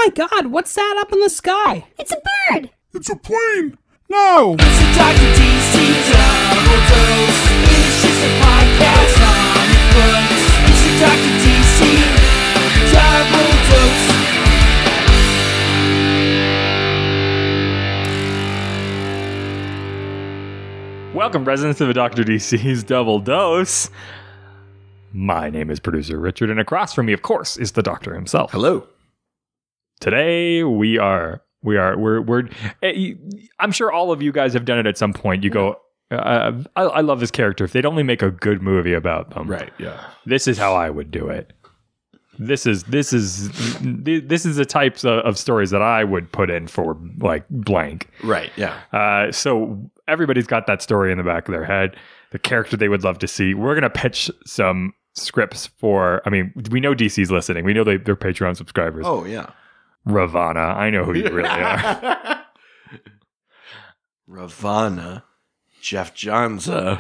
my God, what's that up in the sky? It's a bird. It's a plane. No. It's a Dr. DC double dose. It's just a podcast on the books. It's a Dr. DC double dose. Welcome, residents of the Dr. DC's Double Dose. My name is producer Richard, and across from me, of course, is the doctor himself. Hello. Today we're I'm sure all of you guys have done it at some point. You go, I love this character. If they'd only make a good movie about them. Right, yeah. This is how I would do it. This is the types of stories that I would put in for like blank. Right, yeah. So everybody's got that story in the back of their head, the character they would love to see. We're going to pitch some scripts for, I mean, we know DC's listening. We know they're Patreon subscribers. Oh, yeah. Ravana, I know who you really are. Ravana. Jeff Johnson.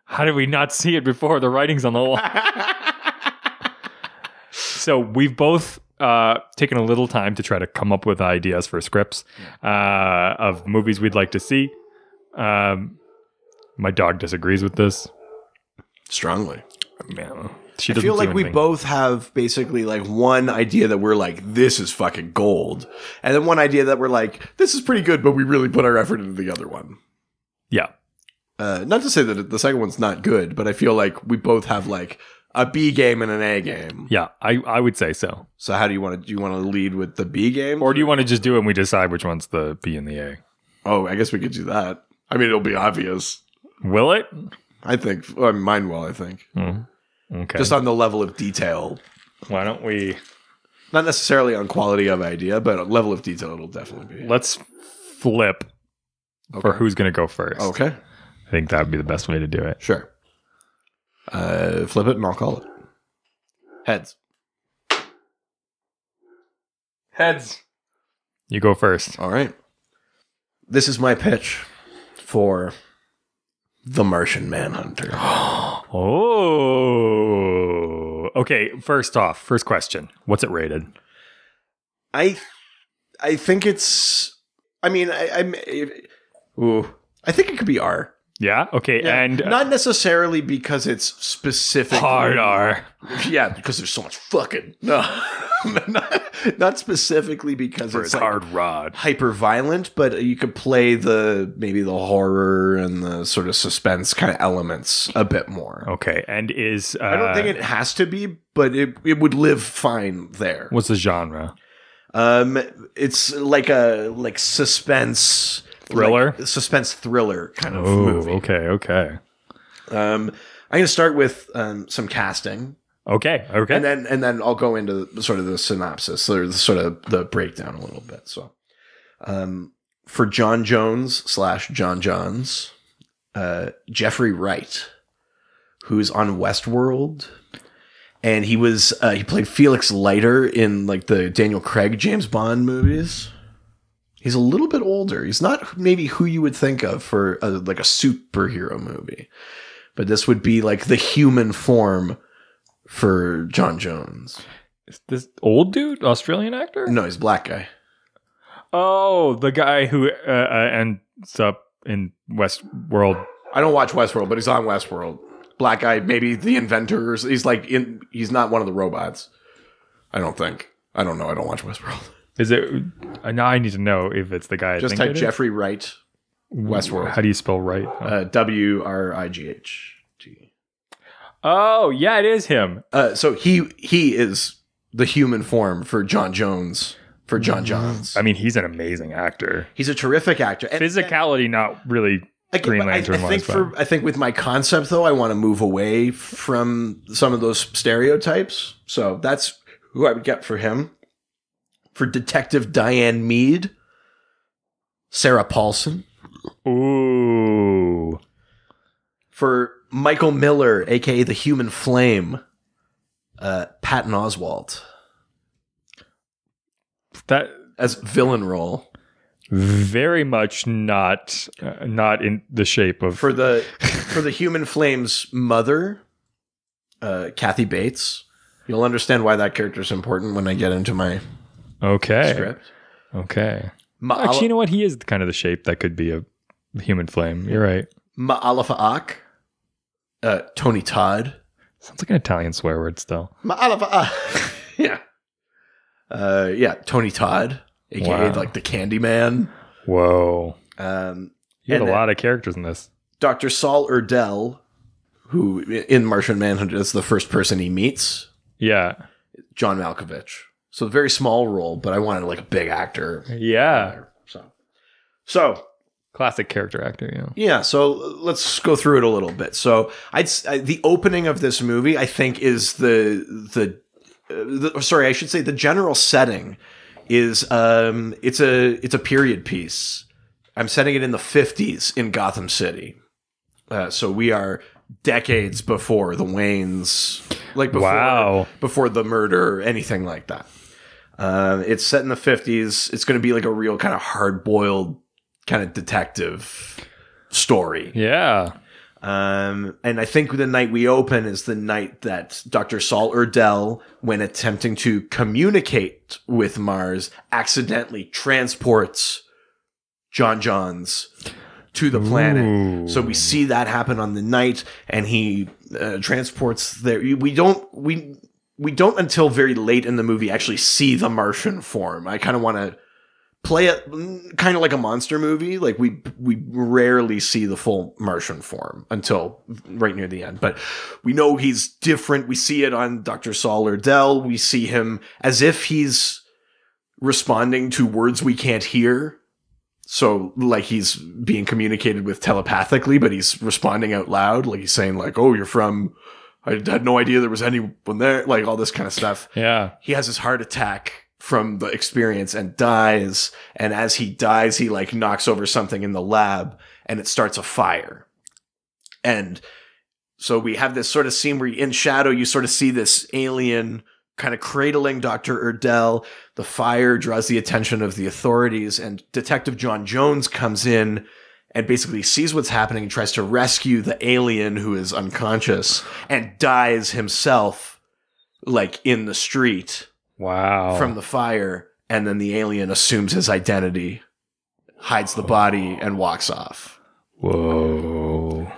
How did we not see it before? The writing's on the wall. So we've both taken a little time to try to come up with ideas for scripts of movies we'd like to see. My dog disagrees with this. Strongly. Man, I feel like we both have basically like one idea that we're like, this is fucking gold. And then one idea that we're like, this is pretty good, but we really put our effort into the other one. Yeah. Not to say that the second one's not good, but I feel like we both have like a B game and an A game. Yeah, I would say so. So how do you want to lead with the B game? Or do you want to just do it and we decide which one's the B and the A? Oh, I guess we could do that. I mean, it'll be obvious. Will it? I think. Well, mine will, I think. Okay. Just on the level of detail. Why don't we... Not necessarily on quality of idea, but level of detail it'll definitely be. Let's flip for who's going to go first. Okay. I think that would be the best way to do it. Sure. Flip it and I'll call it. Heads. Heads. You go first. All right. This is my pitch for The Martian Manhunter. Oh. Okay, first question. What's it rated? I think it's... I mean, I think it could be R. Yeah? Okay, Yeah. and... not necessarily because it's specific. hard R. Yeah, because there's so much fucking... No. not specifically because it's like hard rod. hyper violent, but you could play maybe the horror and the sort of suspense kind of elements a bit more. Okay, and is... I don't think it has to be, but it would live fine there. What's the genre? It's like a suspense... Thriller? Like suspense thriller kind of movie. Okay. I'm going to start with some casting. Okay. And then I'll go into sort of the synopsis or sort of the breakdown a little bit. So, for John Jones / John Johns, Jeffrey Wright, who's on Westworld, and he played Felix Leiter in like the Daniel Craig James Bond movies. He's a little bit older. He's not maybe who you would think of for like a superhero movie, but this would be like the human form for John Jones. Is this old dude? Australian actor? No, he's a black guy. Oh, the guy who ends up in Westworld. I don't watch Westworld, but he's on Westworld. Black guy, maybe the inventor. He's like he's not one of the robots. I don't think. I don't know. I don't watch Westworld. Is it? Now I need to know if it's the guy. Just type Jeffrey Wright, Westworld. How do you spell Wright? Wright. Oh, yeah, it is him. So he is the human form for John Jones, for John Johns. I mean, he's an amazing actor. He's a terrific actor. Physicality, not really Green Lantern. I think with my concept, though, I want to move away from some of those stereotypes. So that's who I would get for him. For Detective Diane Mead, Sarah Paulson. Ooh. For Michael Miller, a.k.a. the Human Flame, Patton Oswalt. That as villain role. Very much not in the shape of... For the Human Flame's mother, Kathy Bates, You'll understand why that character is important when I get into my Okay. script. Okay. Actually, you know what? He is kind of the shape that could be a human flame. You're right. Ma'alafa'ak. Tony Todd. Sounds like an Italian swear word still. Ma'alafa'ak. Yeah. Yeah, Tony Todd, aka Wow. like the Candyman. Whoa. You had a and lot of characters in this. Dr. Saul Erdel, who in Martian Manhunter is the first person he meets. Yeah. John Malkovich. So a very small role, but I wanted like a big actor. Yeah. So Classic character actor, you know. yeah, so let's go through it a little bit. So the opening of this movie, I think, is the sorry, I should say the general setting is it's a period piece. I'm setting it in the 50s in Gotham City. So we are decades before the Waynes, like before the murder, anything like that. It's set in the 50s. It's going to be like a real kind of hard-boiled kind of detective story. Yeah. And I think the night we open is the night that Dr. Saul Erdel, when attempting to communicate with Mars, accidentally transports John Johns to the planet. Ooh. So we see that happen on the night, and he transports there. We don't until very late in the movie actually see the Martian form. I kind of want to play it kind of like a monster movie. Like we rarely see the full Martian form until right near the end. But we know he's different. We see it on Dr. Saul Erdel. We see him as if he's responding to words we can't hear. So like he's being communicated with telepathically, but he's responding out loud. Like he's saying like, "Oh, you're from, I had no idea there was anyone there." Like all this kind of stuff. Yeah. He has his heart attack from the experience and dies. And as he dies, he like knocks over something in the lab and it starts a fire. And so we have this sort of scene where in shadow, you sort of see this alien kind of cradling Dr. Erdel. The fire draws the attention of the authorities, and Detective John Jones comes in and basically sees what's happening and tries to rescue the alien who is unconscious and dies himself like in the street. Wow. From the fire, and then the alien assumes his identity, hides the body, and walks off. Whoa.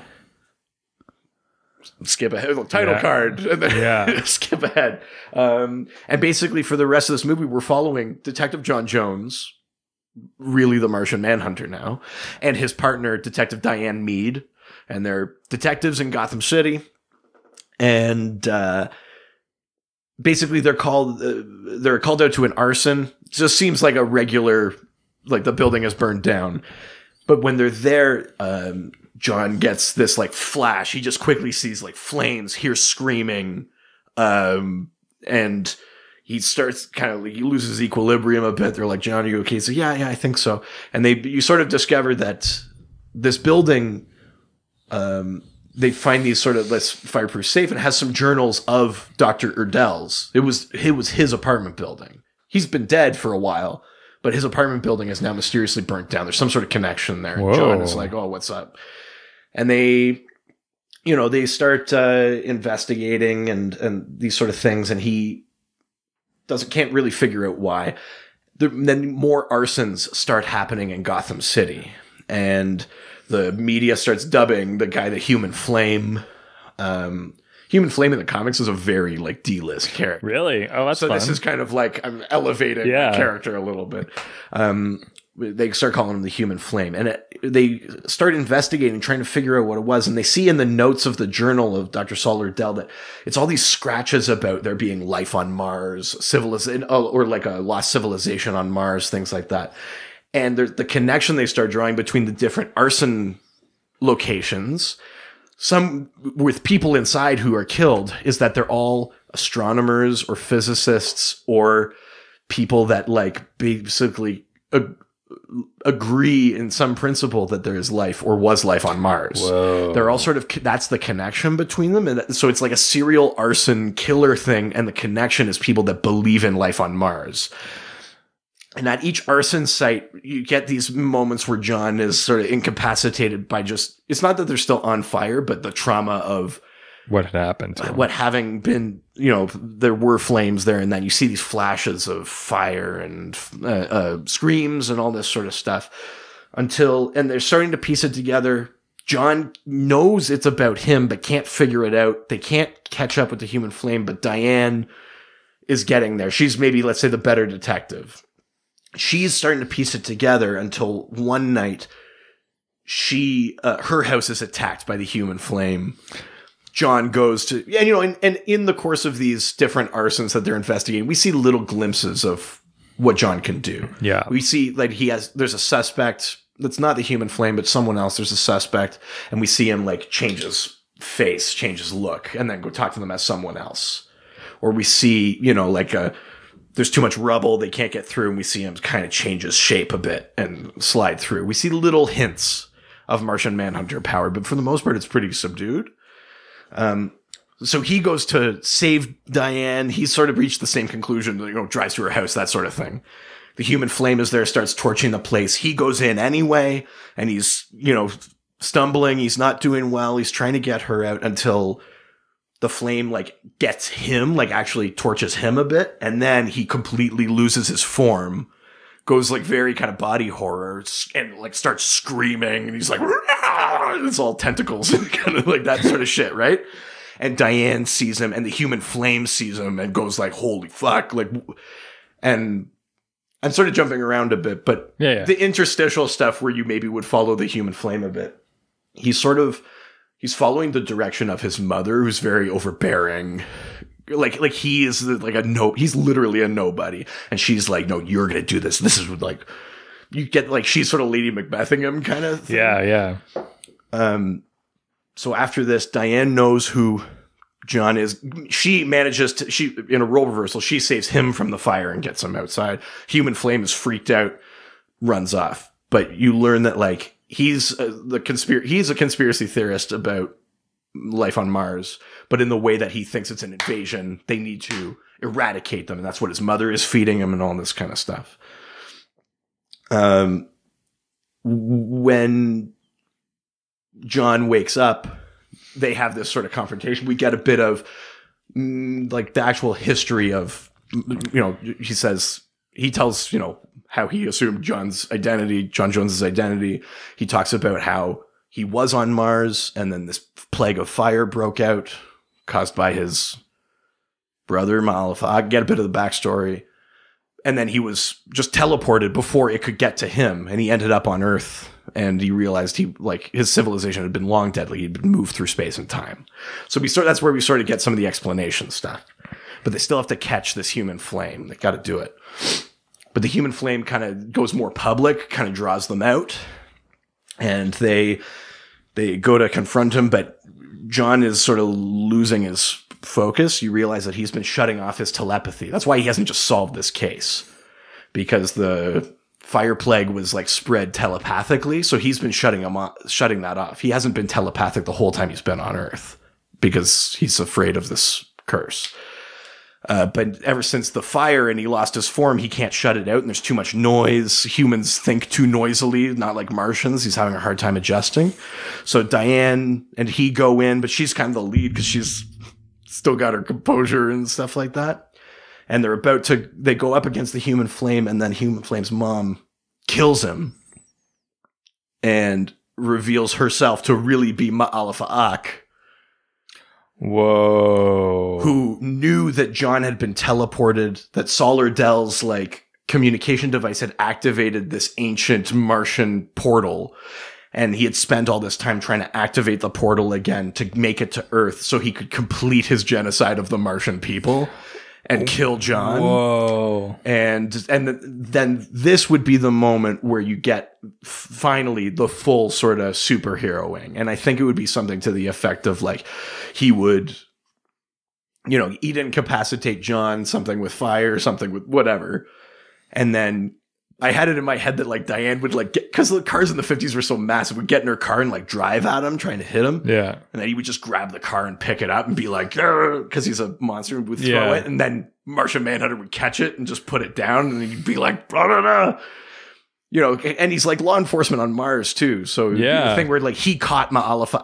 Skip ahead. Title card. And then skip ahead. And basically, for the rest of this movie, we're following Detective John Jones, really the Martian Manhunter now, and his partner, Detective Diane Mead. And they're detectives in Gotham City. And basically, they're called out to an arson. It just seems like a regular, like the building is burned down. But when they're there, John gets this like flash. He just quickly sees like flames, hears screaming, and he starts kind of he loses equilibrium a bit. They're like, "John, are you okay?" So yeah, I think so. And you sort of discover that this building, they find these sort of this fireproof safe, and it has some journals of Dr. Erdel's. It was his apartment building. He's been dead for a while, but his apartment building is now mysteriously burnt down. There's some sort of connection there. Whoa. John is like, "Oh, what's up?" And they start investigating and these sort of things, and he can't really figure out why. Then more arsons start happening in Gotham City, and the media starts dubbing the guy the Human Flame. Human Flame in the comics is a very like D-list character. Really? Oh, that's so. fun. This is kind of like I'm elevating the character a little bit. They start calling him the Human Flame, and they start investigating, trying to figure out what it was. And they see in the notes of the journal of Dr. Saul Erdel that it's all these scratches about there being life on Mars, civilization, or like a lost civilization on Mars, things like that. And the connection they start drawing between the different arson locations, some with people inside who are killed, is that they're all astronomers or physicists or people that like basically agree in some principle that there is life or was life on Mars. Whoa. They're all sort of, that's the connection between them. And so it's like a serial arson killer thing. And the connection is people that believe in life on Mars. And at each arson site, you get these moments where John is sort of incapacitated by it's not that they're still on fire, but the trauma of what had happened to him. What having been, there were flames there, and then you see these flashes of fire and screams and all this sort of stuff and they're starting to piece it together. John knows it's about him, but can't figure it out. They can't catch up with the human flame, but Diane is getting there. She's maybe, let's say, the better detective. She's starting to piece it together until one night her house is attacked by the human flame. John goes to, and in the course of these different arsons that they're investigating, we see little glimpses of what John can do. Yeah. We see like there's a suspect that's not the human flame, but someone else. There's a suspect, and we see him like change his face, change his look, and then go talk to them as someone else. Or we see, there's too much rubble, they can't get through, and we see him kind of change his shape a bit and slide through. We see little hints of Martian Manhunter power, but for the most part, it's pretty subdued. So he goes to save Diane. He's sort of reached the same conclusion, drives to her house, that sort of thing. The human flame is there, starts torching the place. He goes in anyway, and he's, stumbling. He's not doing well. He's trying to get her out until the flame, gets him, actually torches him a bit. And then he completely loses his form, goes, very kind of body horror, and, starts screaming. And he's like, "Rah!" It's all tentacles and kind of that sort of shit, right? And Diane sees him, and the human flame sees him and goes holy fuck. And I'm sort of jumping around a bit, but the interstitial stuff where you maybe would follow the human flame a bit, he's following the direction of his mother, who's very overbearing. He is he's literally a nobody. And she's like, no, you're going to do this. This is you get she's sort of Lady Macbething him kind of thing. Yeah. So after this, Diane knows who John is. She manages to, in a role reversal, she saves him from the fire and gets him outside. Human flame is freaked out, runs off. But you learn that he's a conspiracy theorist about life on Mars, but in the way that he thinks it's an invasion, they need to eradicate them. And that's what his mother is feeding him and all this kind of stuff. When John wakes up, they have this sort of confrontation. We get a bit of the actual history of, he tells, how he assumed John Jones's identity. He talks about how he was on Mars, and then this plague of fire broke out caused by his brother, Ma'alfa. I get a bit of the backstory. And then he was just teleported before it could get to him, and he ended up on Earth. And he realized his civilization had been long dead. He'd been moved through space and time. So that's where we sort of get some of the explanation stuff. But they still have to catch this human flame. They got to do it. But the human flame kind of goes more public, kind of draws them out. And they go to confront him, but John is sort of losing his focus. You realize that he's been shutting off his telepathy. That's why he hasn't just solved this case. Because the fire plague was spread telepathically, so he's been shutting that off. He hasn't been telepathic the whole time he's been on Earth because he's afraid of this curse. But ever since the fire and he lost his form, he can't shut it out, and there's too much noise. Humans think too noisily, not like Martians. He's having a hard time adjusting. So Diane and he go in, but she's kind of the lead because she's still got her composure and stuff like that. And they go up against the human flame, and then human flame's mom kills him and reveals herself to really be Ma'alfa. Whoa. Who knew that John had been teleported, that Solar Dell's communication device had activated this ancient Martian portal. And he had spent all this time trying to activate the portal again to make it to Earth so he could complete his genocide of the Martian people. And kill John. Whoa. And then this would be the moment where you get finally the full sort of superheroing. And I think it would be something to the effect of he would, he'd incapacitate John, something with fire, something with whatever. And then I had it in my head that Diane would get, because the cars in the 50s were so massive, would get in her car and drive at him, trying to hit him. Yeah. And then he would just grab the car and pick it up and be because he's a monster and would throw it. And then Martian Manhunter would catch it and just put it down. And he'd be like, blah, blah, blah. And he's law enforcement on Mars too. So the thing where he caught Ma'alfa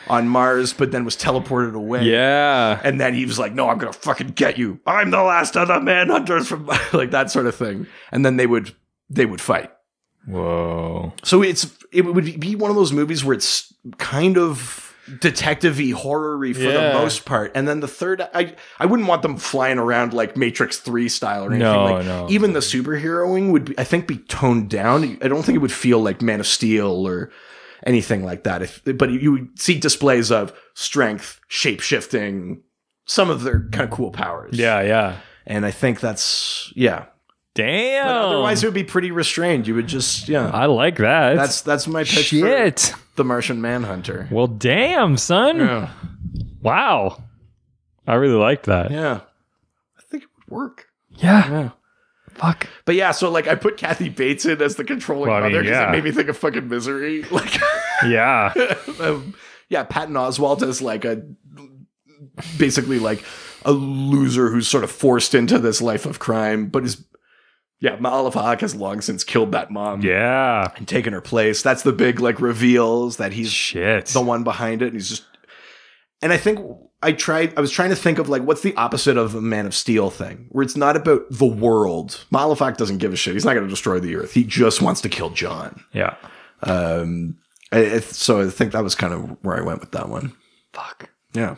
on Mars, but then was teleported away. Yeah. And then he was like, no, I'm going to fucking get you. I'm the last of the manhunters from like that sort of thing. And then they would fight. Whoa. So it would be one of those movies where it's kind of detective-y, horror-y for the most part. And then the third, I wouldn't want them flying around like Matrix 3 style or anything. No. Even the superheroing would be, I think, be toned down. I don't think it would feel like Man of Steel or anything like that. But you would see displays of strength, shape-shifting, some of their kind of cool powers. Yeah. And I think that's, yeah. Damn. But otherwise, it would be pretty restrained. You would just, I like that. That's my pitch Shit. for The Martian Manhunter. Well, damn, son. Yeah. Wow. I really liked that. Yeah. I think it would work. Yeah. Fuck. But yeah, so like I put Kathy Bates in as the controlling mother because it made me think of fucking Misery. Like, Yeah. Patton Oswalt as like basically like a loser who's sort of forced into this life of crime, but is Ma'alef Haq has long since killed that mom. Yeah. And taken her place. That's the big like reveals that he's the one behind it. And he's just, and I think I was trying to think of like, what's the opposite of a Man of Steel thing where it's not about the world. Ma'alef Haq doesn't give a shit. He's not going to destroy the earth. He just wants to kill John. Yeah. So I think that was kind of where I went with that one. Fuck. Yeah.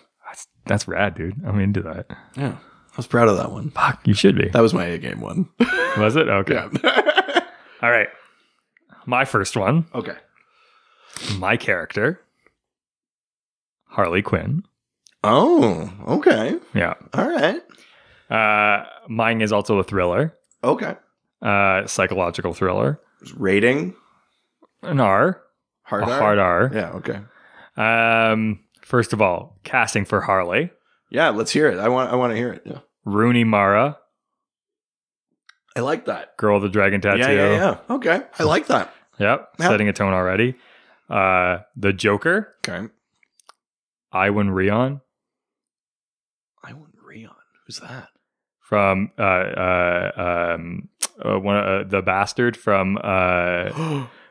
That's rad, dude. I'm into that. Yeah. I was proud of that one. Fuck, you should be. That was my A-game one. Was it? Okay. Yeah. All right. My first one. Okay. My character, Harley Quinn. Oh, okay. Yeah. All right. Mine is also a thriller. Okay. Psychological thriller. Rating? An R. Hard a R? hard R. Yeah, okay. First of all, casting for Harley. Yeah, let's hear it. I want to hear it. Yeah. Rooney Mara. I like that. Girl with the Dragon Tattoo. Yeah. Okay. I like that. Yep. Setting a tone already. The Joker. Okay. Iwan Rheon. Iwan Rheon. Who's that? From the bastard from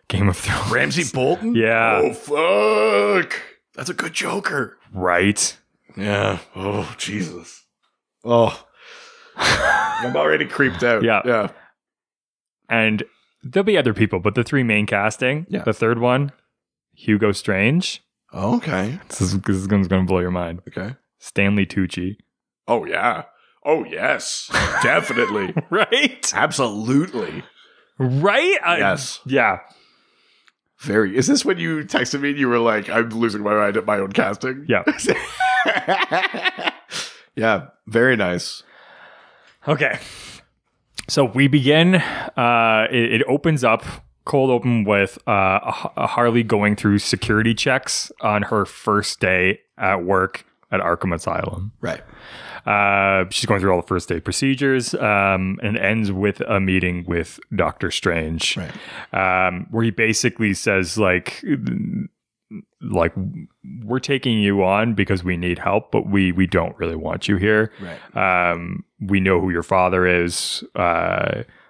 Game of Thrones. Ramsay Bolton? Yeah. Oh, fuck. That's a good Joker. Right. Yeah. Oh, Jesus. Oh. I'm already creeped out. Yeah. And there'll be other people, but the three main casting, the third one, Hugo Strange. Oh, okay. This is going to blow your mind. Okay. Stanley Tucci. Oh, yeah. Oh, yes. Definitely. Right? Absolutely. Right? Yes. Yeah. Very. Is this when you texted me and you were like, I'm losing my mind at my own casting? Yeah. Yeah. Very nice. Okay. So we begin. It opens up cold open with a Harley going through security checks on her first day at work at Arkham Asylum. Right. She's going through all the first day procedures and ends with a meeting with Doctor Strange, right. Where he basically says like we're taking you on because we need help, but we don't really want you here. Right. We know who your father is.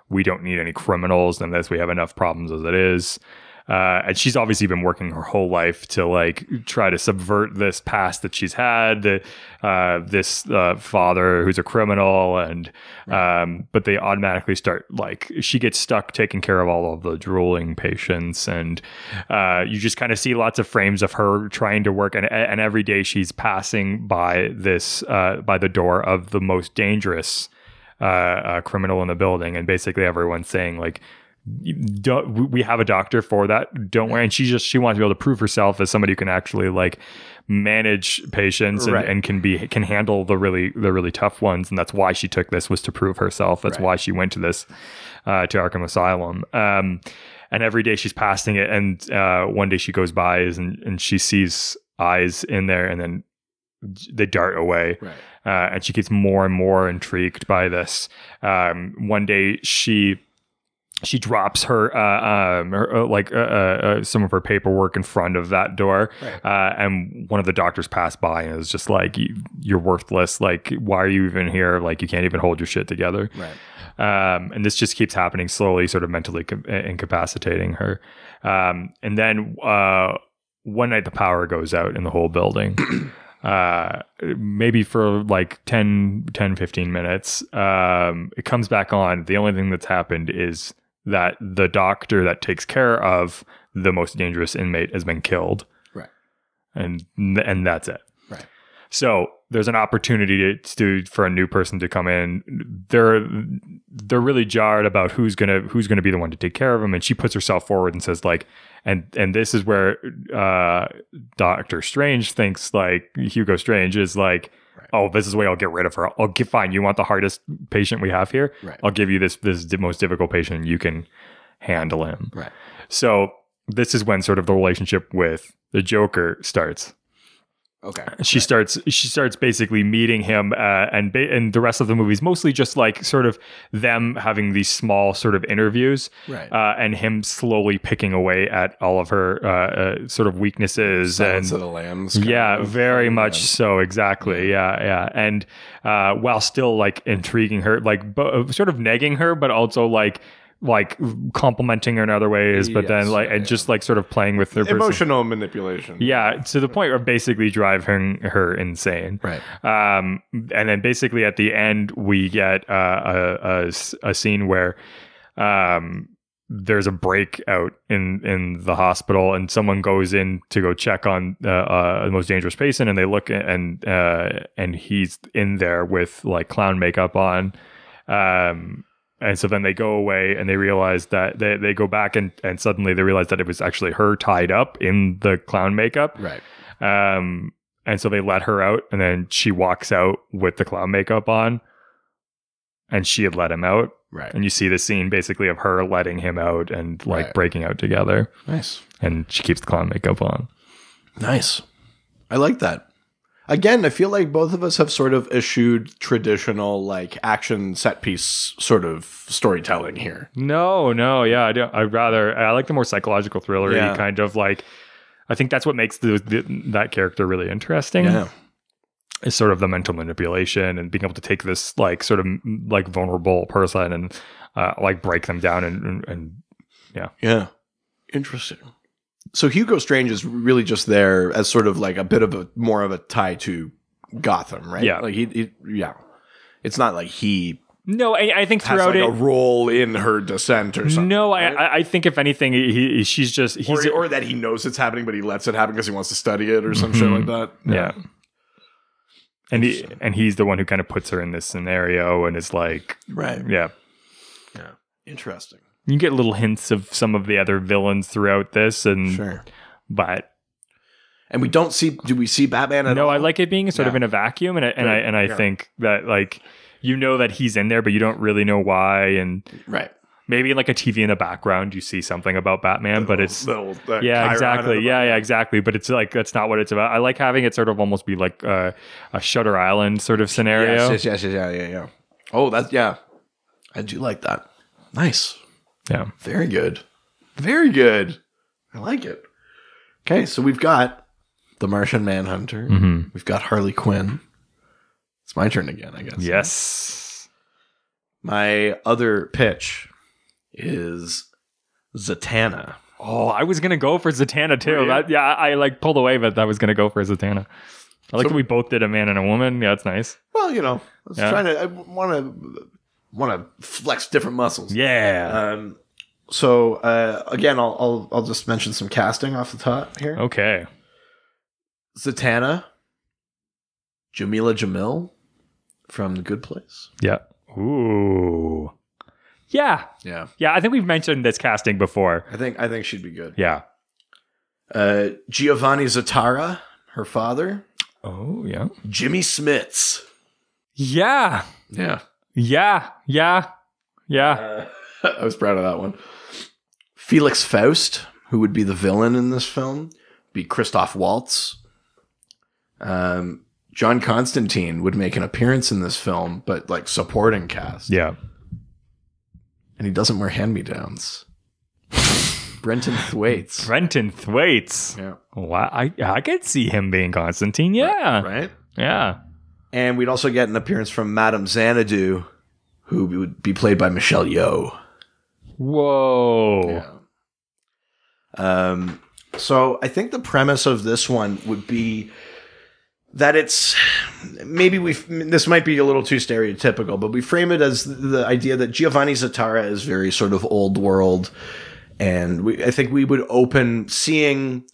We don't need any criminals unless we have enough problems as it is. And she's obviously been working her whole life to like try to subvert this past that she's had, this father who's a criminal, and but they automatically start like she gets stuck taking care of all of the drooling patients, and you just kind of see lots of frames of her trying to work, and every day she's passing by this by the door of the most dangerous criminal in the building, and basically everyone's saying like, we have a doctor for that, don't worry. And she wants to be able to prove herself as somebody who can actually like manage patients and can handle the really tough ones, and that's why she took this, was to prove herself. That's why she went to this to Arkham Asylum. And every day she's passing it, and one day she goes by and she sees eyes in there, and then they dart away. And she gets more and more intrigued by this. One day she drops her some of her paperwork in front of that door, and one of the doctors passed by and is just like, you're worthless, like why are you even here, like you can't even hold your shit together. And this just keeps happening slowly, sort of mentally incapacitating her. And then one night the power goes out in the whole building. Maybe for like 15 minutes. It comes back on. The only thing that's happened is that the doctor that takes care of the most dangerous inmate has been killed. Right. And that's it. Right. So there's an opportunity for a new person to come in. They're really jarred about who's gonna be the one to take care of him, and she puts herself forward and says like, and this is where Doctor Strange thinks like Hugo Strange is like, right. Oh, this is the way I'll get rid of her. Fine. You want the hardest patient we have here? Right. I'll give you this most difficult patient. You can handle him. Right. So this is when sort of the relationship with the Joker starts. Okay. She starts basically meeting him, and the rest of the movie is mostly just like sort of them having these small sort of interviews, right? And him slowly picking away at all of her sort of weaknesses. Silence and of the Lambs. Yeah, very much so. Exactly. Yeah. And while still like intriguing her, like sort of negging her, but also like complimenting her in other ways, but then like and just like sort of playing with her emotional manipulation. Yeah, to the point of basically driving her insane. Right. And then basically at the end we get a scene where there's a breakout in the hospital, and someone goes in to go check on the most dangerous patient, and they look and he's in there with like clown makeup on. And so then they go away and they realize that they go back and suddenly they realize that it was actually her tied up in the clown makeup. Right. And so they let her out, and then she walks out with the clown makeup on, and she had let him out. Right. And you see the scene basically of her letting him out and like breaking out together. Nice. And she keeps the clown makeup on. Nice. I like that. Again, I feel like both of us have sort of eschewed traditional like action set piece sort of storytelling here. No, yeah, I don't. I like the more psychological thriller kind of like. I think that's what makes that character really interesting. Yeah, is sort of the mental manipulation and being able to take this like sort of like vulnerable person and like break them down and yeah, interesting. So Hugo Strange is really just there as sort of like a bit of more of a tie to Gotham, right? Yeah. Like he it's not like he. No, I think throughout has like a role in her descent or something. No, right? I think if anything, he's or that he knows it's happening, but he lets it happen because he wants to study it or some shit like that. Yeah. And he's the one who kind of puts her in this scenario and is like, right. Yeah. Interesting. You get little hints of some of the other villains throughout this, and sure, but we don't see. Do we see Batman at all? No, I like it being sort of in a vacuum, and I think that like that he's in there, but you don't really know why, and right. Maybe like a TV in the background, you see something about Batman, but it's exactly, exactly. But it's like that's not what it's about. I like having it sort of almost be like a Shutter Island sort of scenario. Yes, yeah. Oh, I do like that. Nice. Yeah. Very good. Very good. I like it. Okay, so we've got the Martian Manhunter. Mm-hmm. We've got Harley Quinn. It's my turn again, I guess. Yes. My other pitch is Zatanna. Oh, I was going to go for Zatanna too. I like pulled away, but I was going to go for Zatanna. I like that we both did a man and a woman. Yeah, that's nice. Well, I want to flex different muscles. Yeah. So again, I'll just mention some casting off the top here. Okay. Zatanna, Jamila Jamil from The Good Place. Yeah. Ooh. Yeah. Yeah. Yeah. I think we've mentioned this casting before. I think she'd be good. Yeah. Giovanni Zatara, her father. Oh yeah. Jimmy Smits. Yeah. Yeah. Yeah. I was proud of that one. Felix Faust, who would be the villain in this film, be Christoph Waltz. John Constantine would make an appearance in this film, but like supporting cast. Yeah. And he doesn't wear hand-me-downs. Brenton Thwaites. Yeah. Wow. I could see him being Constantine. Yeah. Right? Yeah. And we'd also get an appearance from Madame Xanadu, who would be played by Michelle Yeoh. Whoa. Yeah. So I think the premise of this one would be that it's maybe this might be a little too stereotypical, but we frame it as the idea that Giovanni Zatara is very sort of old world, and I think we would open seeing,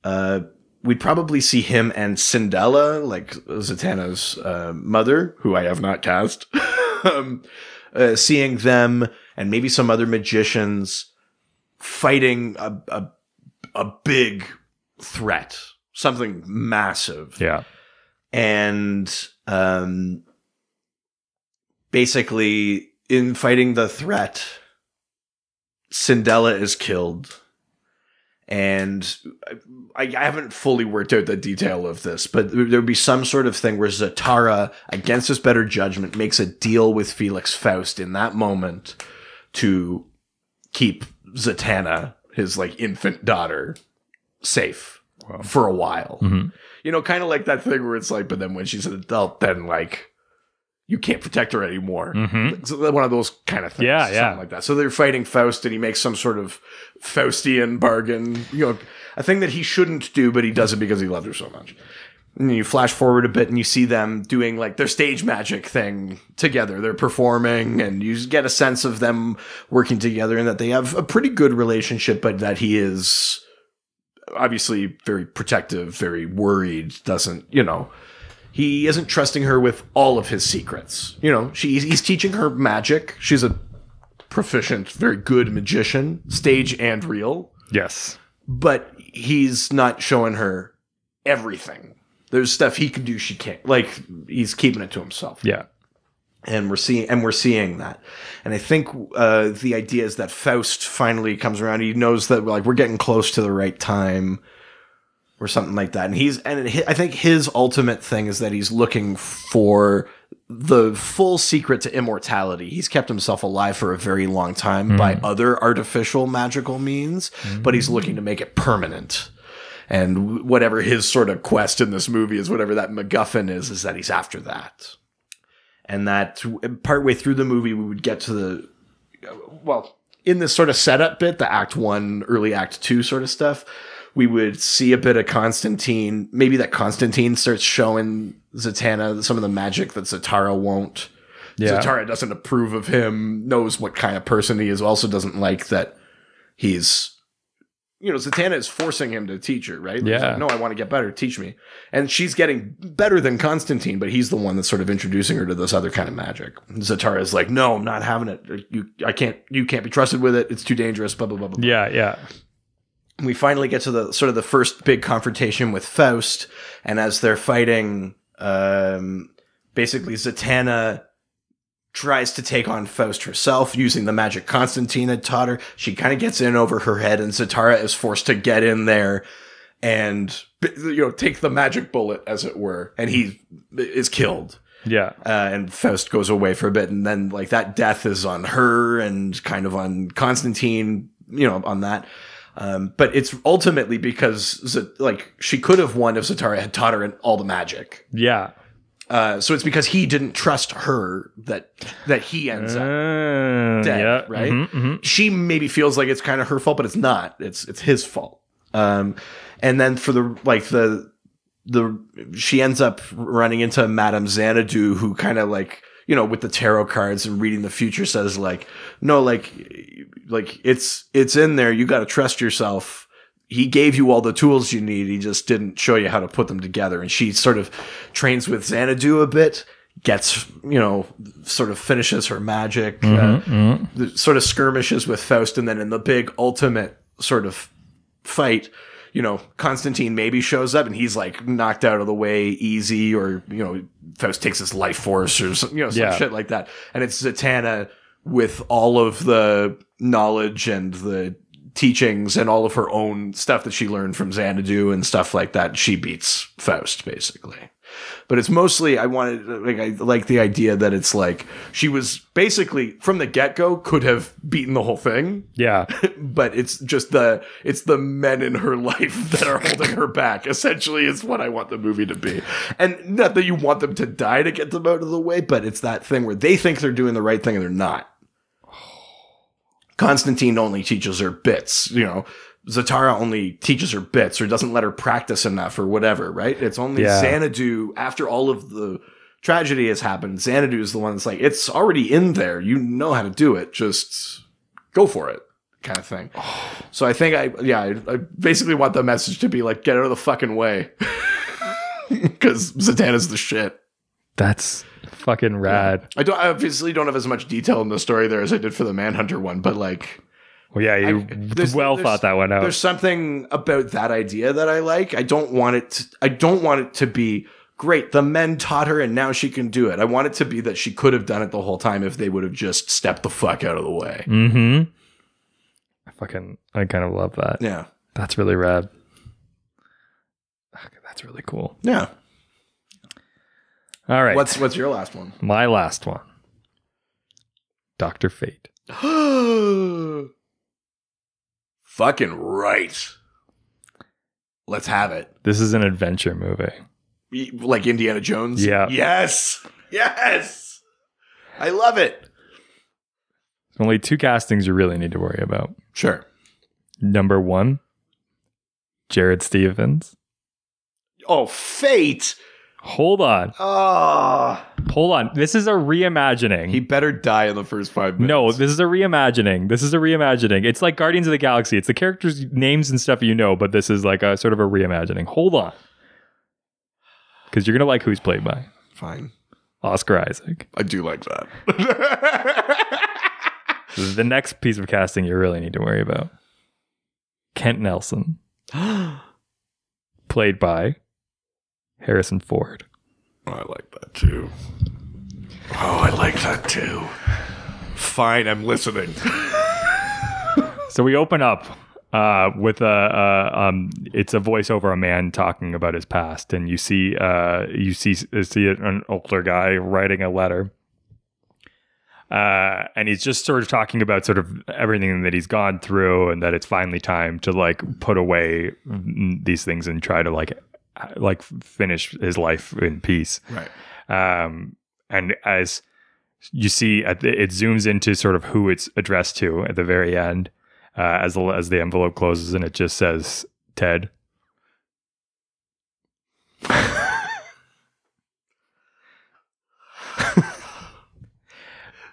we'd probably see him and Cindella, like Zatanna's mother, who I have not cast, seeing them and maybe some other magicians fighting a big threat. Something massive. Yeah. And basically, in fighting the threat, Cindella is killed. And I haven't fully worked out the detail of this, but there would be some sort of thing where Zatara, against his better judgment, makes a deal with Felix Faust in that moment to keep Zatanna, his like infant daughter, safe. Wow. For a while. Mm-hmm. You know, kind of like that thing where it's like, but then when she's an adult, then like, you can't protect her anymore. Mm-hmm. So one of those kind of things. Yeah, yeah. Something like that. So they're fighting Faust and he makes some sort of Faustian bargain, you know, a thing that he shouldn't do, but he does it because he loved her so much. And you flash forward a bit and you see them doing like their stage magic thing together. They're performing and you get a sense of them working together and that they have a pretty good relationship, but that he is obviously very protective, very worried, doesn't, you know, he isn't trusting her with all of his secrets. You know, he's teaching her magic. She's a proficient, very good magician, stage and real. Yes. But he's not showing her everything. There's stuff he can do she can't. Like, he's keeping it to himself. Yeah. And we're seeing that. And I think the idea is that Faust finally comes around. He knows that like we're getting close to the right time or something like that. And I think his ultimate thing is that he's looking for the full secret to immortality. He's kept himself alive for a very long time by other artificial magical means, but he's looking to make it permanent. And whatever his sort of quest in this movie is, whatever that MacGuffin is that he's after that. And that partway through the movie, we would get to the, well, in this sort of setup bit, the Act 1, early Act 2 sort of stuff, we would see a bit of Constantine. Maybe that Constantine starts showing Zatanna some of the magic that Zatara won't. Yeah. Zatara doesn't approve of him, knows what kind of person he is, also doesn't like that he's, you know, Zatanna is forcing him to teach her, right? Yeah. Like, no, I want to get better. Teach me. And she's getting better than Constantine, but he's the one that's sort of introducing her to this other kind of magic. Zatara is like, no, I'm not having it. You can't be trusted with it. It's too dangerous, blah, blah, blah, blah. Yeah, yeah. We finally get to the sort of the first big confrontation with Faust. And as they're fighting, basically Zatanna tries to take on Faust herself using the magic Constantine had taught her. She kind of gets in over her head, and Zatara is forced to get in there and, you know, take the magic bullet, as it were, and he is killed. Yeah. And Faust goes away for a bit, and then, like, that death is on her and kind of on Constantine, you know, on that. But it's ultimately because, like, she could have won if Zatara had taught her all the magic. Yeah. So it's because he didn't trust her that he ends up dead, yeah. right? Mm-hmm, mm-hmm. She maybe feels like it's kind of her fault, but it's not. It's his fault. And then for she ends up running into Madame Xanadu, who kind of like, you know, with the tarot cards and reading the future says like, no, like it's in there. You got to trust yourself. He gave you all the tools you need. He just didn't show you how to put them together. And she sort of trains with Xanadu a bit, gets, you know, sort of finishes her magic, sort of skirmishes with Faust. And then in the big ultimate sort of fight, you know, Constantine maybe shows up and he's like knocked out of the way easy, or, you know, Faust takes his life force or some, you know, some shit like that. And it's Zatanna with all of the knowledge and the teachings and all of her own stuff that she learned from Xanadu and stuff like that. She beats Faust basically. But it's mostly, I like the idea that it's like she was basically from the get-go could have beaten the whole thing. Yeah. But it's just the men in her life that are holding her back, essentially, is what I want the movie to be. And not that you want them to die to get them out of the way, but it's that thing where they think they're doing the right thing and they're not. Constantine only teaches her bits, you know. Zatara only teaches her bits or doesn't let her practice enough or whatever, right? It's only Xanadu, after all of the tragedy has happened, Xanadu is the one that's like, it's already in there. You know how to do it. Just go for it, kind of thing. So I think I basically want the message to be like, get out of the fucking way. Because Zatanna's the shit. That's fucking rad. I obviously don't have as much detail in the story there as I did for the Manhunter one, but like, well, yeah, you thought that one out. There's something about that idea that I like. I don't want it to be great. The men taught her, and now she can do it. I want it to be that she could have done it the whole time if they would have just stepped the fuck out of the way. Mm-hmm. I kind of love that. Yeah, that's really rad. That's really cool. Yeah. All right. What's your last one? My last one. Dr. Fate. Fucking right. Let's have it. This is an adventure movie. Like Indiana Jones? Yeah. Yes. Yes. I love it. There's only 2 castings you really need to worry about. Sure. Number 1, Jared Stevens. Oh, Fate. Hold on. Oh. Hold on. This is a reimagining. He better die in the first 5 minutes. No, this is a reimagining. It's like Guardians of the Galaxy. It's the characters' names and stuff you know, but this is like a sort of a reimagining. Hold on. Because you're going to like who he's played by. Fine. Oscar Isaac. I do like that. The next piece of casting you really need to worry about. Kent Nelson. Played by Harrison Ford. Oh, I like that too. Fine, I'm listening. So we open up with it's a voiceover, a man talking about his past, and you see an older guy writing a letter. And he's just sort of talking about sort of everything that he's gone through, and that it's finally time to like put away these things and try to like finish his life in peace. Right. And as you see, it zooms into sort of who it's addressed to at the very end, as the envelope closes, and it just says Ted.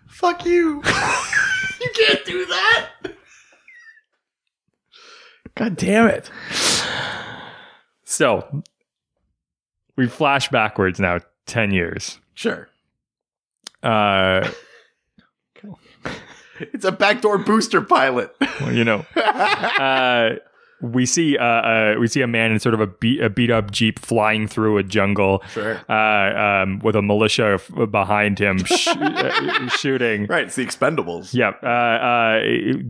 Fuck you. You can't do that. God damn it. So we flash backwards now 10 years. Sure. It's a backdoor booster pilot. Well, you know. We see a man in sort of a beat up Jeep flying through a jungle, sure, with a militia behind him shooting. Right, it's the Expendables. Yeah.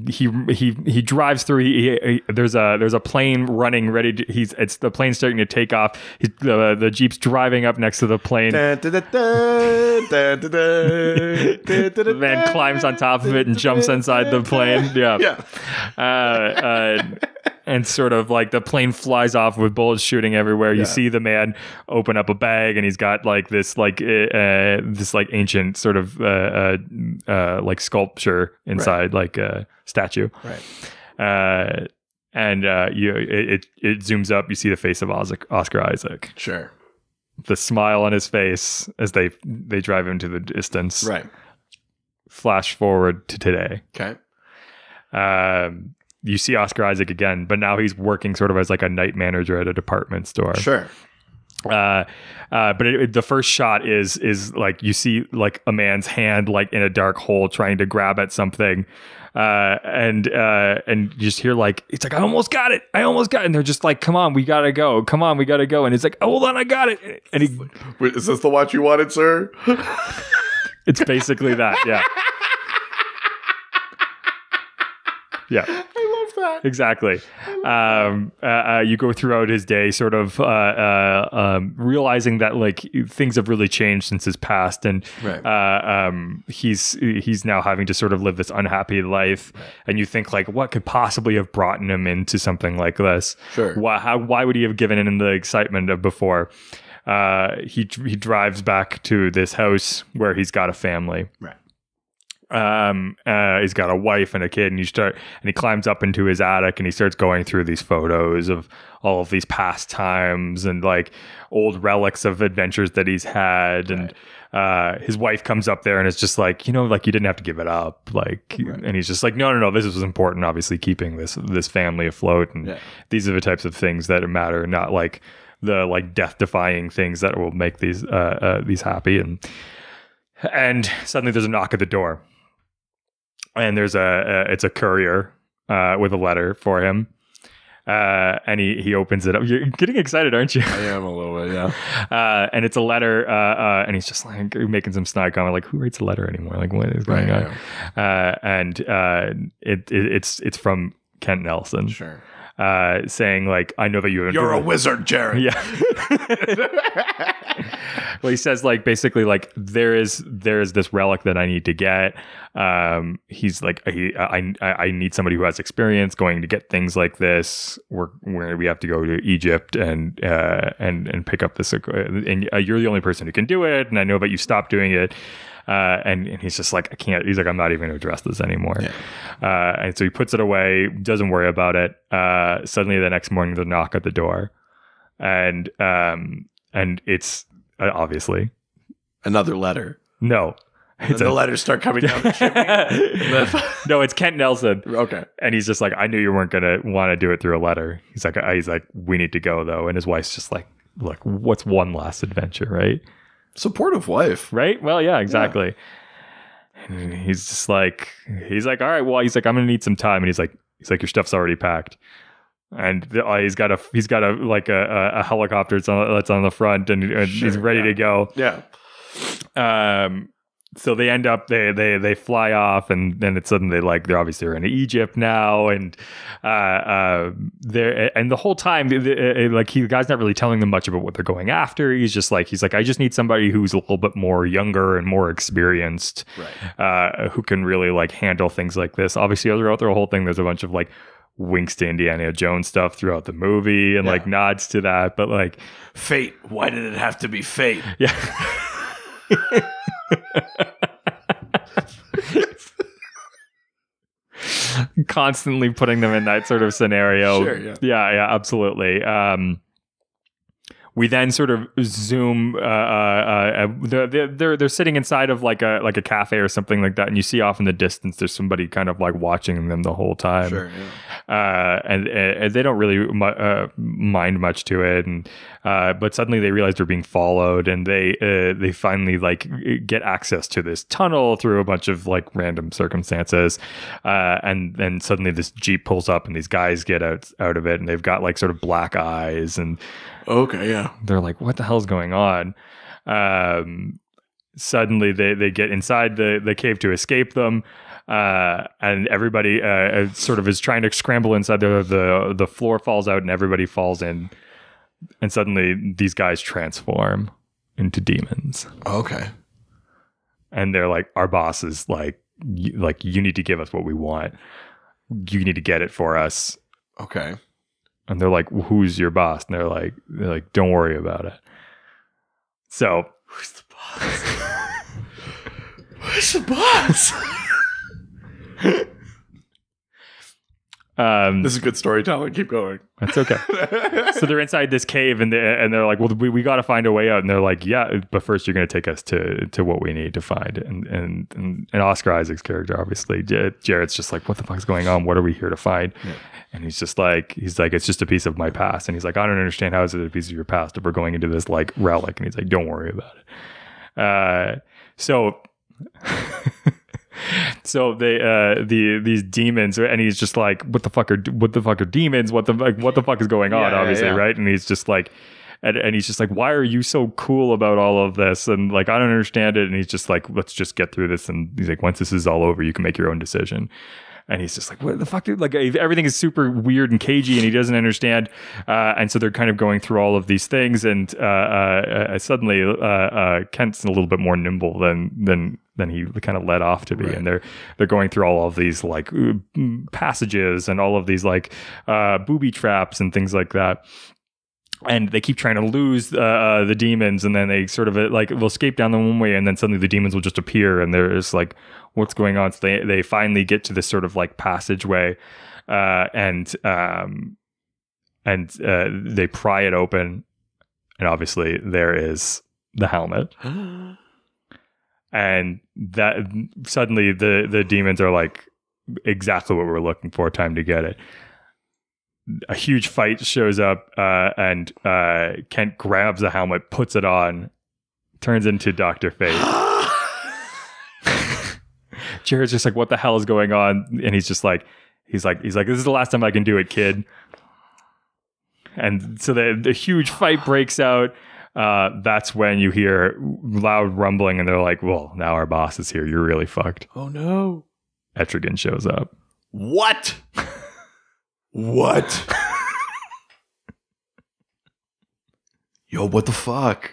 He drives through. There's a plane running ready. It's the plane starting to take off. The Jeep's driving up next to the plane. The man climbs on top of it and jumps inside the plane. Yeah. And sort of like the plane flies off with bullets shooting everywhere. You see the man open up a bag, and he's got like this ancient sort of like sculpture inside, like a statue. Right. It zooms up. You see the face of Oscar Isaac. Sure. The smile on his face as they drive into the distance. Right. Flash forward to today. Okay. You see Oscar Isaac again, but now he's working sort of as like a night manager at a department store. Sure. But the first shot is like you see like a man's hand like in a dark hole trying to grab at something, and you just hear like it's like I almost got it, and they're just like, come on, we gotta go, and it's like, oh, hold on, I got it, and wait, is this the watch you wanted, sir? It's basically that, yeah. Yeah. I love that. Exactly. You go throughout his day sort of realizing that like things have really changed since his past, and he's now having to sort of live this unhappy life, and you think like what could possibly have brought him into something like this? Sure. Why would he have given in the excitement of before? He drives back to this house where he's got a family. Right. He's got a wife and a kid, and he climbs up into his attic and he starts going through these photos of all of these past times and like old relics of adventures that he's had. And his wife comes up there and it's just like, like you didn't have to give it up. Like, and he's just like, no, this was important. Obviously keeping this family afloat. And these are the types of things that matter, not like the like death defying things that will make these happy. And suddenly there's a knock at the door. And there's it's a courier with a letter for him, and he opens it up. You're getting excited, aren't you? I am a little bit, yeah. And it's a letter, and he's just like making some snide comment, like, "Who writes a letter anymore? Like, what is going on?" And it's from Kent Nelson, Sure. saying like, "I know that you're a wizard, Jared." Yeah. Well, he says like basically like there is this relic that I need to get. He's like I need somebody who has experience going to get things like this. We have to go to Egypt and pick up this. And you're the only person who can do it. And I know that you stopped doing it. And he's just like, I can't. He's like, I'm not even going to address this anymore. Yeah. And so he puts it away. Doesn't worry about it. Suddenly the next morning, there's a knock at the door, and it's obviously another letter. No. The letters start coming down the chimney. No, it's Kent Nelson. Okay. And he's just like, I knew you weren't going to want to do it through a letter. He's like, we need to go though. And his wife's just like, look, what's one last adventure, right? Supportive wife. Right? Well, yeah, exactly. Yeah. And he's just like, all right, well, he's like, I'm going to need some time. And he's like, your stuff's already packed. And he's got a helicopter that's on the front, and he's ready to go. Yeah. So they end up they fly off, and then it's suddenly like they're in Egypt now, and the whole time the guy's not really telling them much about what they're going after. He's like I just need somebody who's a little bit more younger and more experienced, right? Who can really like handle things like this. Obviously, throughout the whole thing, there's a bunch of like winks to Indiana Jones stuff throughout the movie and like nods to that, but like fate. Why did it have to be fate? Yeah. Constantly putting them in that sort of scenario. Sure, yeah, absolutely. We then sort of zoom. They're sitting inside of like a cafe or something like that, and you see off in the distance there's somebody kind of like watching them the whole time. Sure, yeah. And they don't really mind much to it, but suddenly they realize they're being followed, and they finally like get access to this tunnel through a bunch of like random circumstances, and then suddenly this Jeep pulls up, and these guys get out of it, and they've got like sort of black eyes, and okay, yeah, they're like, what the hell's going on? Suddenly they get inside the cave to escape them. And everybody sort of is trying to scramble inside. The floor falls out and everybody falls in. And suddenly these guys transform into demons. Okay. And they're like, our boss is like, you need to give us what we want. You need to get it for us. Okay. And they're like, well, who's your boss? And they're like, don't worry about it. So who's the boss? Who's the boss? This is good storytelling. Keep going. That's okay. So they're inside this cave, and they're like, well, we got to find a way out. And they're like, yeah, but first you're going to take us to what we need to find. And Oscar Isaac's character, obviously, Jared's just like, what the fuck's going on? What are we here to find? Yeah. And he's like, it's just a piece of my past. And he's like, I don't understand, how is it a piece of your past if we're going into this like relic? And he's like, don't worry about it. So they these demons, and he's just like, what the fuck are demons? What the fuck is going on? Obviously, yeah. Right? And he's just like, and he's just like, why are you so cool about all of this? And like, I don't understand it. And he's just like, let's just get through this. And he's like, once this is all over, you can make your own decision. And he's just like, what the fuck, dude? Like, everything is super weird and cagey, and he doesn't understand. And so they're kind of going through all of these things, and suddenly Kent's a little bit more nimble than he kind of led off to be. Right. And they're going through all of these like passages and all of these like booby traps and things like that. And they keep trying to lose the demons, and then they sort of like will escape down the one way, and then suddenly the demons will just appear, and they're just like, what's going on. So they finally get to this sort of like passageway, and they pry it open, and obviously there is the helmet. And that suddenly the demons are like, exactly what we're looking for. Time to get it. A huge fight shows up, and Kent grabs the helmet, puts it on, turns into Dr. Fate. Jared's just like, what the hell is going on? And he's like, this is the last time I can do it, kid. And so the huge fight breaks out. That's when you hear loud rumbling, and they're like, well, now our boss is here. You're really fucked. Oh no. Etrigan shows up. What? What? Yo, what the fuck?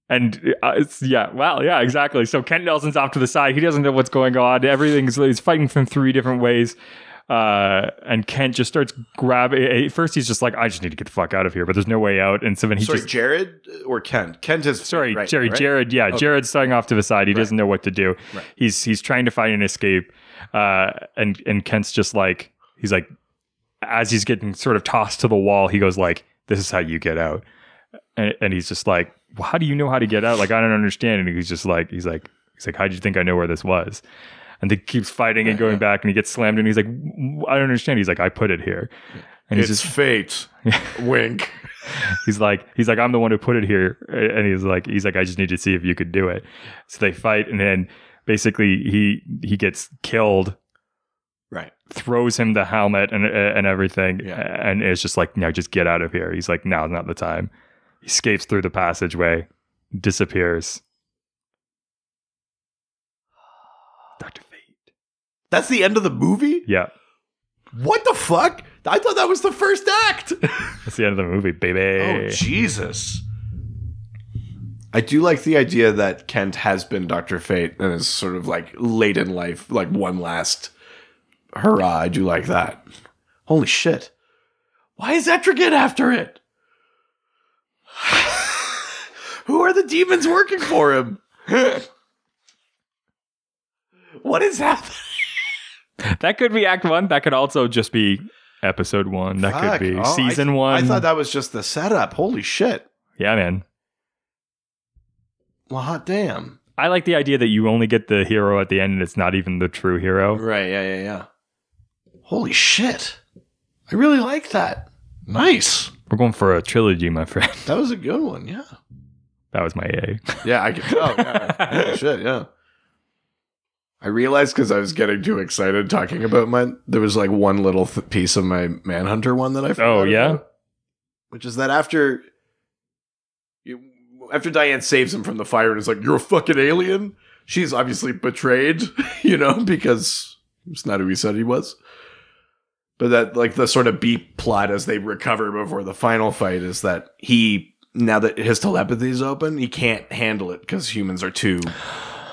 And exactly. So Kent Nelson's off to the side. He doesn't know what's going on. He's fighting from 3 different ways. And Kent just starts grabbing. First, he's just like, I just need to get the fuck out of here, but there's no way out. And so then Jared or Kent? Kent is Jerry. Right? Jared. Yeah, okay. Jared's starting off to the side. He doesn't know what to do. Right. He's trying to find an escape. And Kent's just like, he's like, as he's getting sort of tossed to the wall, he goes like, this is how you get out. And he's just like, well, how do you know how to get out? Like, I don't understand. And he's like, how do you think I know where this was? And he keeps fighting and going back, and he gets slammed, and he's like, I don't understand. He's like, I put it here. And it's fate. Wink. He's like, I'm the one who put it here. And he's like, I just need to see if you could do it. So they fight, and then basically he gets killed. Right. Throws him the helmet and everything. Yeah. And it's just like, now just get out of here. He's like, now's not the time. He escapes through the passageway, disappears. Dr. Fate. That's the end of the movie? Yeah. What the fuck? I thought that was the first act. That's the end of the movie, baby. Oh, Jesus. I do like the idea that Kent has been Dr. Fate and is sort of like late in life, like one last hurrah. I do like that. Holy shit. Why is Etrigan after it? Who are the demons working for him? What is happening? That could be Act 1. That could also just be Episode 1. That could be Season 1. I thought that was just the setup. Holy shit. Yeah, man. Well, hot damn. I like the idea that you only get the hero at the end and it's not even the true hero. Right, yeah. Holy shit. I really like that. Nice. We're going for a trilogy, my friend. That was a good one, yeah. That was my A. Yeah, I can tell. Yeah. Holy shit, yeah. I realized because I was getting too excited talking about there was like one little piece of my Manhunter one that I forgot. Oh, yeah? About, which is that after Diane saves him from the fire and is like, you're a fucking alien, she's obviously betrayed, because it's not who he said he was. But that, like, the sort of B plot as they recover before the final fight is that now that his telepathy is open, he can't handle it because humans are too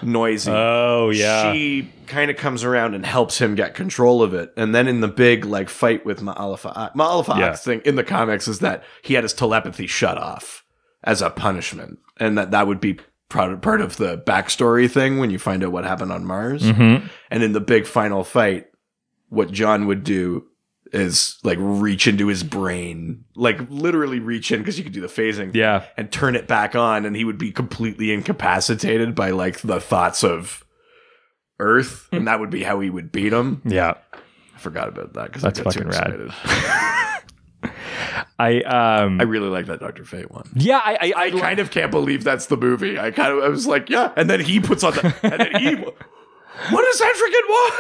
noisy. Oh, yeah. She kind of comes around and helps him get control of it. And then in the big, like, fight with Ma'alfa thing in the comics is that he had his telepathy shut off as a punishment. And that would be part of the backstory thing when you find out what happened on Mars. Mm-hmm. And in the big final fight, what John would do is like reach into his brain, like literally reach in, because you could do the phasing, and turn it back on, and he would be completely incapacitated by like the thoughts of Earth, and that would be how he would beat him. Yeah, I forgot about that because that's I got fucking too excited. I really like that Dr. Fate one. Yeah, I kind of can't believe that's the movie. I was like, yeah, and then he puts on the, and then he, what does Etrigan want?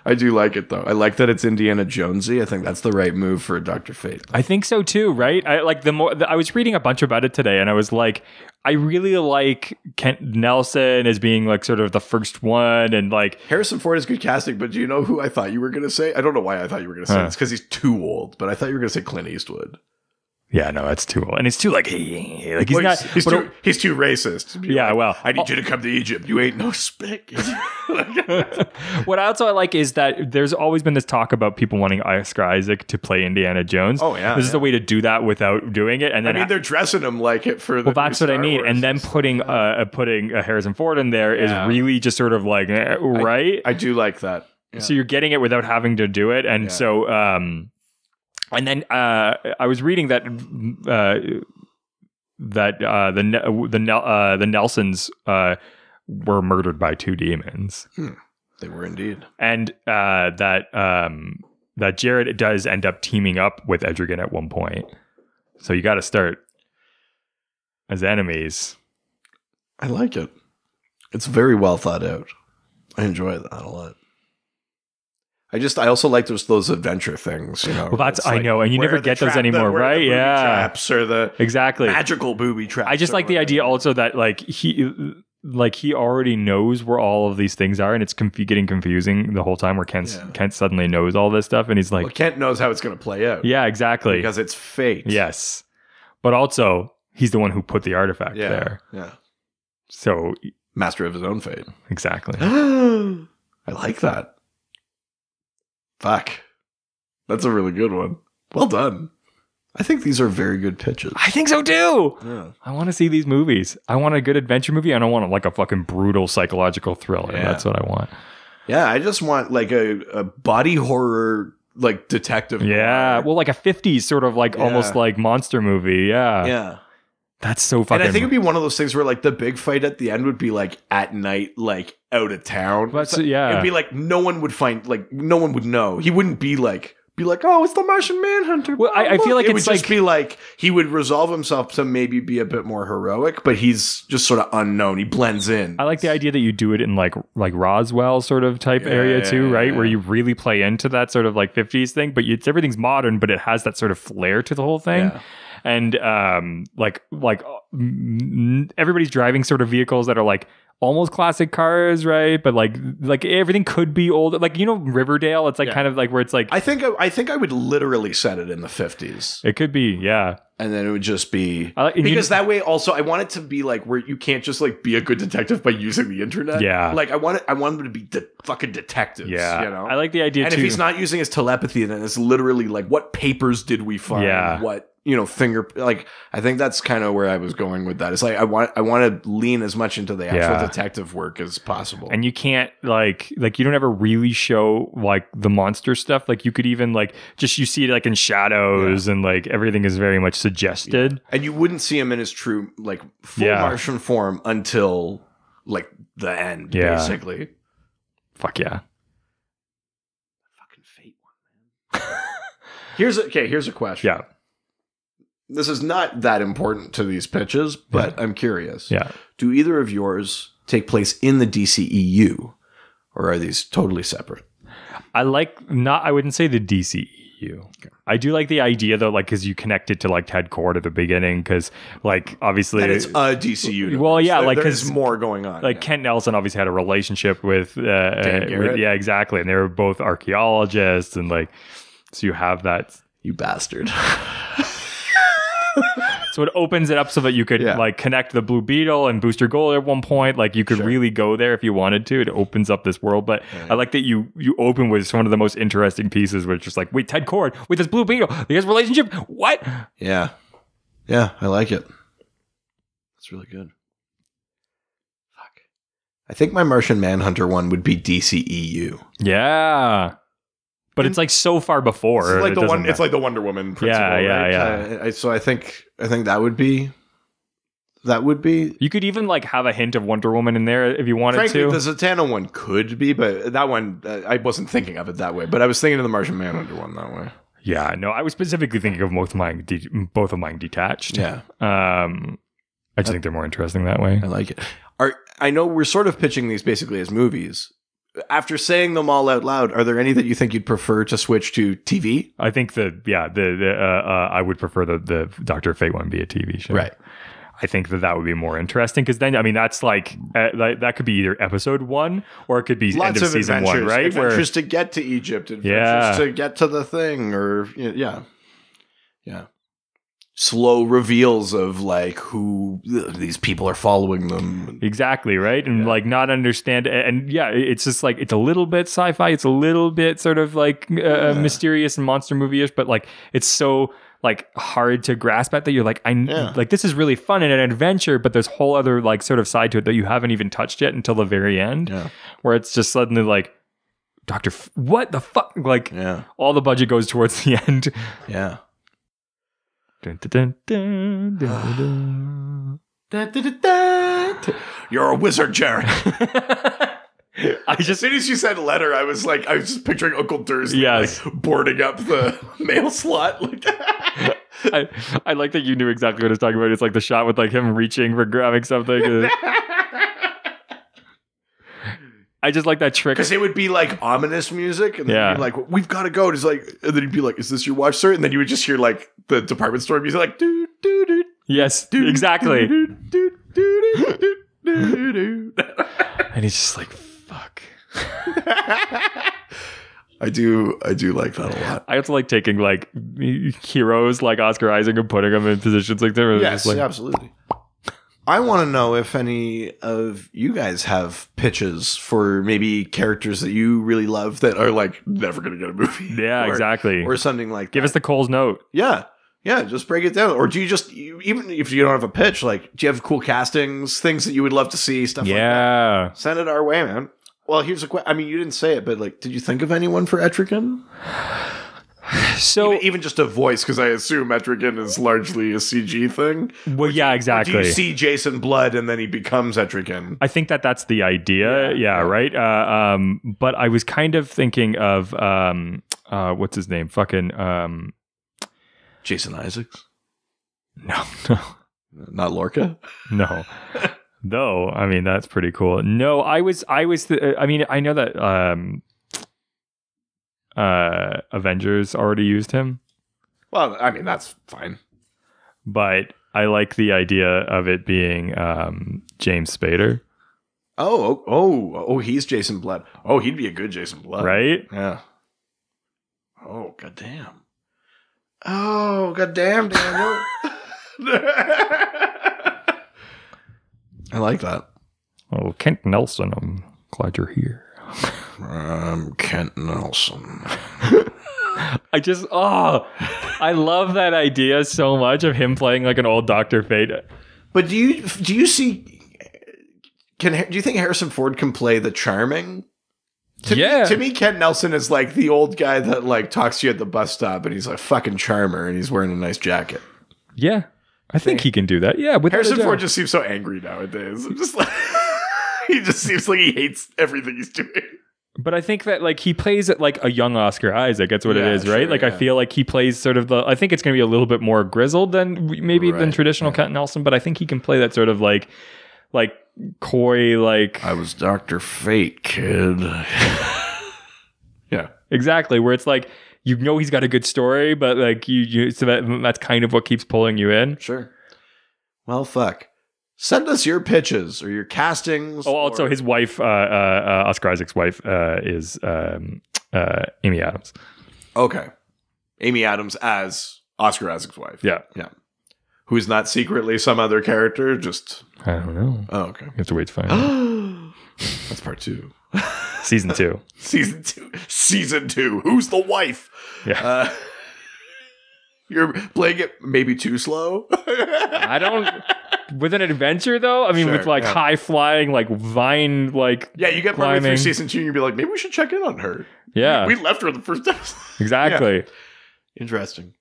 I do like it though. I like that it's Indiana Jonesy. I think that's the right move for Dr. Fate. I think so too, right? I was reading a bunch about it today, and I was like, I really like Kent Nelson as being like sort of the first one, and like Harrison Ford is good casting. But do you know who I thought you were going to say? I don't know why I thought you were going to say it's because he's too old. But I thought you were going to say Clint Eastwood. Yeah, no, that's too old, and it's too like he's Well, not. he's too racist. to be Yeah, like, well, I need you to come to Egypt. You ain't no spick. What I like is that there's always been this talk about people wanting Oscar Isaac to play Indiana Jones. Oh, yeah, this is yeah. a way to do that without doing it, and I then mean, they're dressing him like it for the. well, that's new what I Star mean, Wars and then stuff. putting Harrison Ford in there is Yeah. really just sort of like right. I do like that. Yeah. So you're getting it without having to do it, and Yeah. so and then I was reading that the Nelsons were murdered by two demons, They were indeed. and that Jared does end up teaming up with Etrigan at one point. So you got to start as enemies. I like it. It's very well thought out. I enjoy that a lot. I also like those adventure things, you know. Well, that's It's I like, know, and you where never are the get those trap- anymore, where are the right? booby Yeah, traps or the exactly. magical booby traps. I just or like the whatever. idea also that he already knows where all of these things are, and it's getting confusing the whole time. Where Kent suddenly knows all this stuff, and he's like, Well, Kent knows how it's going to play out. yeah, exactly, Because it's fate. yes, but also he's the one who put the artifact Yeah. there, Yeah. so Master of his own fate. exactly. I like that. Fuck. That's a really good one. Well done. I think these are very good pitches. I think so too. Yeah. I want to see these movies. I want a good adventure movie. I don't want like a fucking brutal psychological thriller. Yeah. That's what I want. Yeah, I just want like a body horror like detective. Yeah, noir. well, like a 50s sort of like Yeah. almost like monster movie. Yeah, Yeah. that's so fucking. And I think it'd be one of those things where like the big fight at the end would be like at night, like out of town. That's- So yeah. It'd be like no one would know. He wouldn't be like, oh, it's the Martian Manhunter. Well, I feel like it it's would just like- be like he would resolve himself to maybe be a bit more heroic, but he's just sort of unknown. He blends in. I like the idea that you do it in like Roswell sort of type area too, right? yeah. Where you really play into that sort of like 50s thing, but everything's modern, but it has that sort of flair to the whole thing. Yeah. And everybody's driving sort of vehicles that are like almost classic cars, right? But like everything could be old, like Riverdale. It's like kind of like where it's like I think I would literally set it in the 50s. it could be, yeah. And then it would just be and you- because that way also I want it to be like where you can't just like be a good detective by using the internet. Yeah. Like I want them to be fucking detectives. Yeah, You know? I like the idea And too. if he's not using his telepathy, then it's literally like what papers did we find? Yeah. What finger like I think that's kind of where I was going with that. It's like I want to lean as much into the actual Yeah. detective work as possible. And you can't like you don't ever really show like the monster stuff. Like you could even like just you see it like in shadows and like everything is very much suggested. And you wouldn't see him in his true like full Yeah. Martian form until like the end, Yeah. basically. Fuck yeah. Fucking fate one, man. Here's a question. Yeah. This is not that important to these pitches, but I'm curious. Yeah. Do either of yours take place in the DCEU, or are these totally separate? I wouldn't say the DCEU. I do like the idea though, like because you connect it to like Ted Cord at the beginning, because like obviously And it's a DCU. Well, yeah, like, there's 'cause, more going on. like Kent Nelson obviously had a relationship with, Garrett. yeah, exactly, and they were both archaeologists, and like so you have that. You bastard. So it opens it up so that you could like connect the Blue Beetle and Booster Gold at one point. Like you could really go there if you wanted to. It opens up this world. But I like that you open with one of the most interesting pieces, where it's just like, wait, Ted Cord with this Blue Beetle, he has a relationship. What? Yeah. Yeah, I like it. That's really good. Fuck. I think my Martian Manhunter one would be DCEU. Yeah. But it's like so far before. It's like it doesn't it's like the Wonder Woman principle. Yeah, right? So I think that would be. You could even like have a hint of Wonder Woman in there if you wanted Frankly, to. the Zatanna one could be, but that one I wasn't thinking of it that way. But I was thinking of the Martian Manhunter one that way. Yeah, no, I was specifically thinking of both of mine detached. Yeah. I just think they're more interesting that way. I like it. I know we're sort of pitching these basically as movies. After saying them all out loud, are there any that you think you'd prefer to switch to TV? I think I would prefer the Dr. Fate one be a TV show. Right. I think that would be more interesting, because then, I mean, that's like that could be either episode 1 or it could be Lots end of season adventures, 1, right? Adventures to get to Egypt, adventures to get to the thing, or yeah. slow reveals of like who these people are following them. Exactly, right? And like not understand. And yeah, it's just like, it's a little bit sci-fi. It's a little bit sort of like mysterious and monster movie-ish, but like it's so like hard to grasp at that you're like, like this is really fun and an adventure, but there's whole other like sort of side to it that you haven't even touched yet until the very end, where it's just suddenly like, what the fuck? Like all the budget goes towards the end. Yeah. Dun, dun, dun, dun, dun, dun. You're a wizard, Jared. As soon as you said letter, I was just picturing Uncle Dursley like, boarding up the mail slot. Like I like that you knew exactly what I was talking about. It's like the shot with like him reaching for grabbing something. I just like that trick because it would be like ominous music, and then you'd be like, "We've got to go." And it's like, and then he'd be like, "Is this your watch, sir?" And then you would just hear like the department store music, like, "Doo doo doo." Yes, exactly. Doo, doo, doo, doo, doo, doo. And he's just like, "Fuck." I do like that a lot. I also like taking like heroes like Oscar Isaac and putting them in positions like that. Yes, like, absolutely. I want to know if any of you guys have pitches for maybe characters that you really love that are like never going to get a movie. Yeah, exactly. Or something like that. Give us the Cole's note. Yeah. Yeah, just break it down. Or do you just, even if you don't have a pitch, like, do you have cool castings, things that you would love to see, stuff like that? Send it our way, man. Well, here's a question. I mean, you didn't say it, but like, did you think of anyone for Etrigan? So even just a voice, because I assume Etrigan is largely a CG thing. Well, yeah, exactly. Do you see Jason Blood and then he becomes Etrigan? I think that's the idea. Yeah, right. But I was kind of thinking of what's his name? Fucking Jason Isaacs? No. Not Lorca? No. Though, I mean, that's pretty cool. No, I mean, I know that Avengers already used him. Well, I mean, that's fine. But I like the idea of it being James Spader. Oh, he's Jason Blood. Oh, he'd be a good Jason Blood. Right? Yeah. Oh, goddamn. Oh, goddamn, Daniel. I like that. Oh, Kent Nelson, I'm glad you're here. I'm Kent Nelson. I love that idea so much of him playing like an old Dr. Fate. But do you see? Do you think Harrison Ford can play the charming? To me, Kent Nelson is like the old guy that like talks to you at the bus stop, and he's a fucking charmer, and he's wearing a nice jacket. Yeah, I think he can do that. Yeah, Harrison Ford just seems so angry nowadays. I'm just like, he just seems like he hates everything he's doing. But I think that like he plays it like a young Oscar Isaac. That's what it is, right? Like I feel like he plays sort of I think it's going to be a little bit more grizzled than than traditional Kent Nelson. But I think he can play that sort of like coy, like I was Dr. Fate, kid. Yeah, exactly. Where it's like he's got a good story, but like so that's kind of what keeps pulling you in. Sure. Well, fuck. Send us your pitches or your castings. Oh, also his wife, Oscar Isaac's wife, is Amy Adams. Okay, Amy Adams as Oscar Isaac's wife. Yeah. Who's not secretly some other character? Just I don't know. Oh, okay. You have to wait to find out. That's part 2. Season 2. Season 2. Who's the wife? Yeah. You're playing it maybe too slow. I don't. With an adventure, though, I mean, with like high flying, like vine, like you get partway through season 2, and you'd be like, maybe we should check in on her. Yeah, we left her the first episode. Exactly. Yeah. Interesting.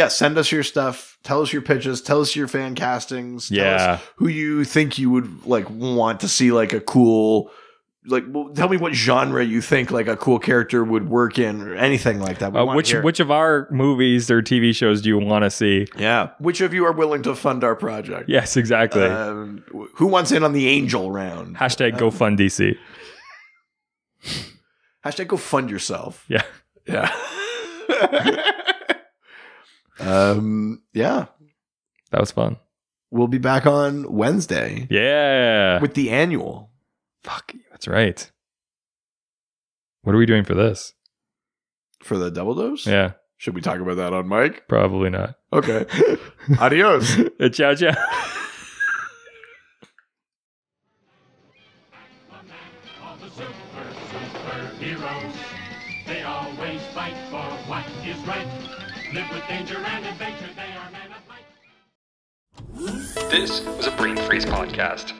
Send us your stuff. Tell us your pitches. Tell us your fan castings. Tell us who you think you would like want to see like a cool. Tell me what genre you think like a cool character would work in or anything like that. Which of our movies or TV shows do you want to see? Yeah. Which of you are willing to fund our project? Yes, exactly. Who wants in on the angel round? Hashtag go fund DC. Hashtag go fund yourself. Yeah. Yeah. Yeah. That was fun. We'll be back on Wednesday. Yeah. With the annual. Fuck, that's right. What are we doing for this? For the double dose? Yeah. Should we talk about that on mic? Probably not. Okay. Adios. Ciao, ciao. All the superheroes, they always fight for what is right. Live with danger and adventure, they are men of might. This was a Brain Freeze podcast.